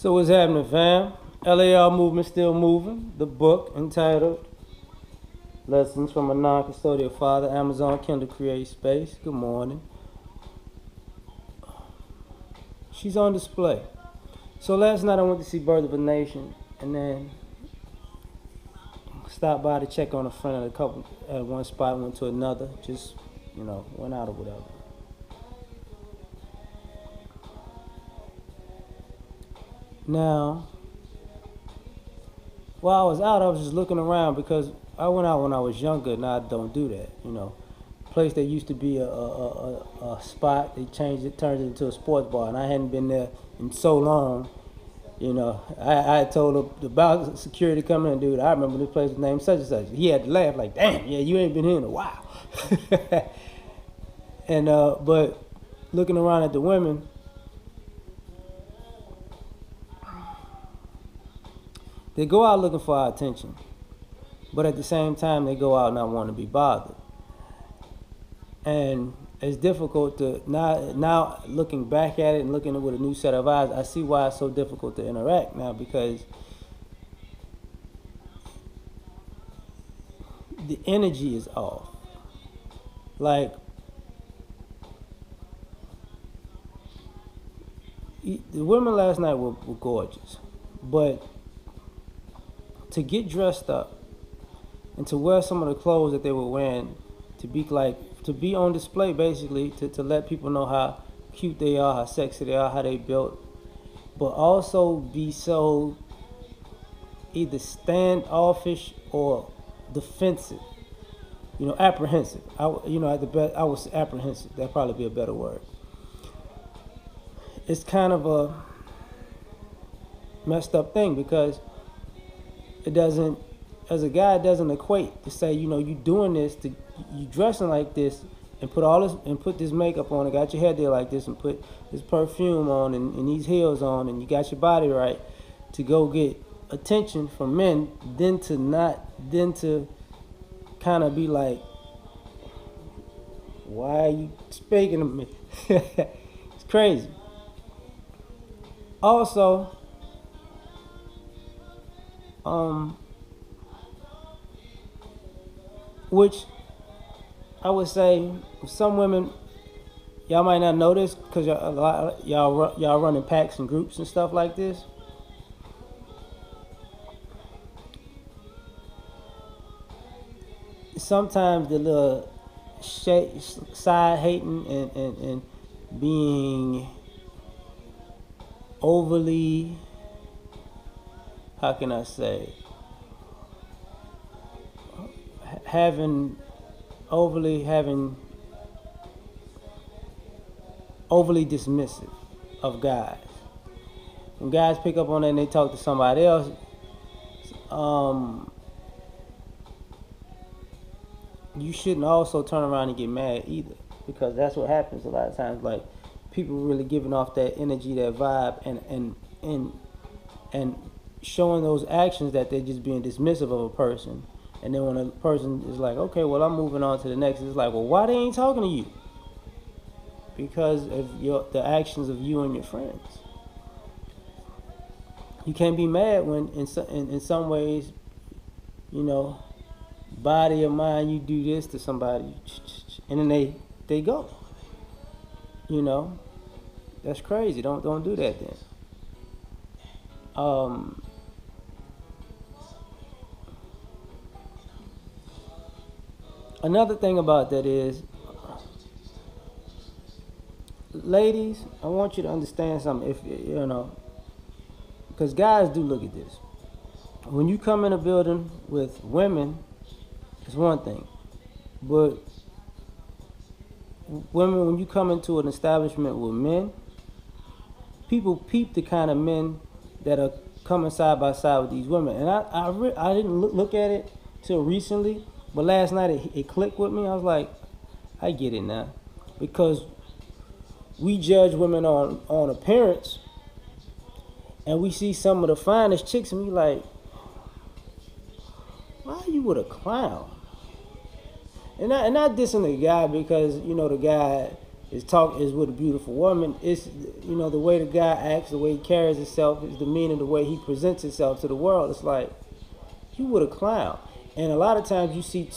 So what's happening, fam? L.A.R movement still moving. The book entitled Lessons from a Non-Custodial Father, Amazon Kindle Create Space. Good morning. She's on display. So last night I went to see Birth of a Nation, and then stopped by to check on a friend at a couple at one spot, went to another, just went out or whatever. Now, while I was out, I was just looking around because I went out when I was younger. Now I don't do that. Place that used to be a spot, they changed it, turned it into a sports bar, and I hadn't been there in so long. I told the bouncer security coming in, dude, I remember this place was named such and such. He had to laugh like, damn, yeah, you ain't been here in a while. And but looking around at the women, they go out looking for our attention, but at the same time they go out not wanting to be bothered. And it's difficult to now looking back at it and looking at it with a new set of eyes, I see why it's so difficult to interact now, because the energy is off. Like, the women last night were gorgeous, but to get dressed up and to wear some of the clothes that they were wearing, to be on display, basically, to let people know how cute they are, how sexy they are, how they built, but also be so either standoffish or defensive, apprehensive. I was apprehensive. That'd probably be a better word. It's kind of a messed up thing, because it doesn't, as a guy, it doesn't equate to say, you doing this, you dressing like this, and put this makeup on, and got your hair there like this, and put this perfume on, and these heels on, and you got your body right to go get attention from men, then to kind of be like, why are you speaking to me? It's crazy. Also, which I would say some women, y'all might not know this because y'all running packs and groups and stuff like this. Sometimes the little side hating and being overly, how can I say, having overly dismissive of guys. When guys pick up on that and they talk to somebody else, you shouldn't also turn around and get mad either, because that's what happens a lot of times. Like, people really giving off that energy, that vibe, and showing those actions that they're just being dismissive of a person. And then when a person is like, okay, well, I'm moving on to the next, it's like, well, why they ain't talking to you? Because of the actions of you and your friends. You can't be mad when in some ways, body or mind, you do this to somebody, and then they go. That's crazy. Don't do that then. Another thing about that is, ladies, I want you to understand something. If because guys do look at this. When you come in a building with women, it's one thing, but women, when you come into an establishment with men, people peep the kind of men that are coming side by side with these women. And I didn't look at it till recently, but last night it clicked with me. I was like, I get it now, because we judge women on appearance, and we see some of the finest chicks, and we like, why are you with a clown? And not dissing the guy, because the guy is with a beautiful woman. It's, you know, the way the guy acts, the way he carries himself, his demeanor, the way he presents himself to the world. It's like, you with a clown. And a lot of times you see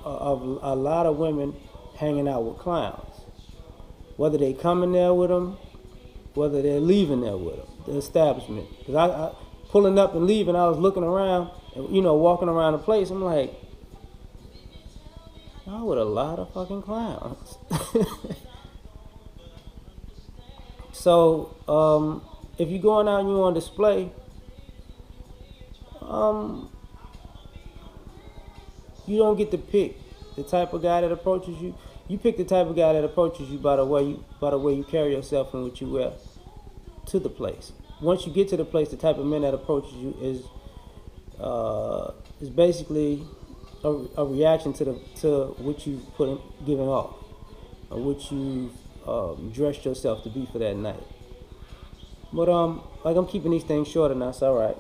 a lot of women hanging out with clowns, whether they coming there with them, whether they're leaving there with them, the establishment. Because I pulling up and leaving, I was looking around, and, you know, walking around the place. I'm like, y'all with a lot of fucking clowns. So if you're going out and you're on display, you don't get to pick the type of guy that approaches you. You pick the type of guy that approaches you by the way you carry yourself and what you wear to the place. Once you get to the place, the type of man that approaches you is basically a reaction to what you've given off, or what you dressed yourself to be for that night. But like, I'm keeping these things shorter now. It's all right.